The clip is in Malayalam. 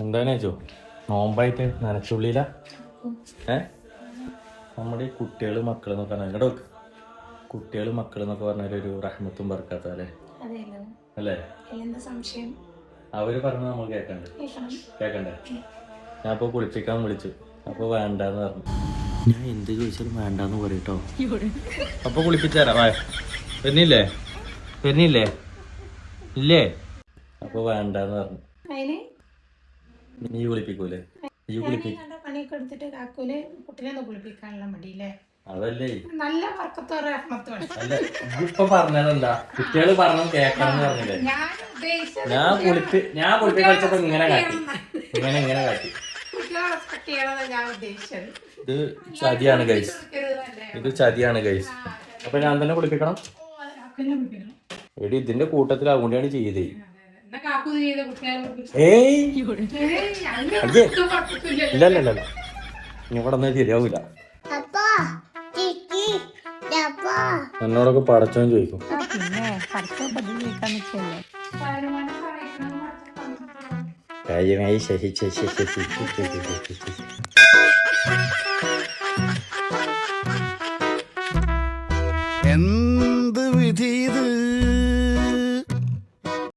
എന്താണെന്ന് വെച്ചോ, നോമ്പായിട്ട് നനച്ചുള്ളിയില്ല. നമ്മുടെ ഈ കുട്ടികൾ മക്കൾ എന്നൊക്കെ പറഞ്ഞാൽ ഇങ്ങോട്ട് വെക്ക്. കുട്ടികൾ മക്കൾ എന്നൊക്കെ പറഞ്ഞാൽ ഒരു റഹ്മത്തും ബർക്കാത്ത അല്ലേ? അല്ലേ? അവര് പറഞ്ഞത് നമ്മൾ കേക്കണ്ടേ? ഞാൻ അപ്പോൾ കുളിപ്പിക്കാൻ വിളിച്ചു, അപ്പോൾ വേണ്ടെന്ന് പറഞ്ഞു. ഞാൻ എന്ത് ചോദിച്ചാലും വേണ്ടെന്ന് പറയട്ടോ. അപ്പൊ കുളിപ്പിച്ചാരാ? വരുന്നില്ലേ? ഇല്ലേ? അപ്പൊ വേണ്ടെന്ന് പറഞ്ഞു. നീ കുളിപ്പിക്കൂലേ? അതല്ലേ ഇപ്പൊ പറഞ്ഞതെന്താ? കുട്ടികള് പറഞ്ഞു കേക്കണം പറഞ്ഞില്ലേ? ഞാൻ കുളിപ്പിച്ചപ്പോ ഇങ്ങനെ കാട്ടി. ഇത് ചതിയാണ് ഗൈസ്. അപ്പൊ ഞാൻ തന്നെ കുളിപ്പിക്കണം? എടി ഇതിന്റെ കൂട്ടത്തിൽ അതുകൊണ്ടാണ് ചെയ്തേ. ഇല്ല ഇവിടെ ഒന്നും ശരിയാവൂല. എന്നോടൊക്കെ പടച്ചോൻ ചോദിക്കും. എന്ത് വിധി ഇത്?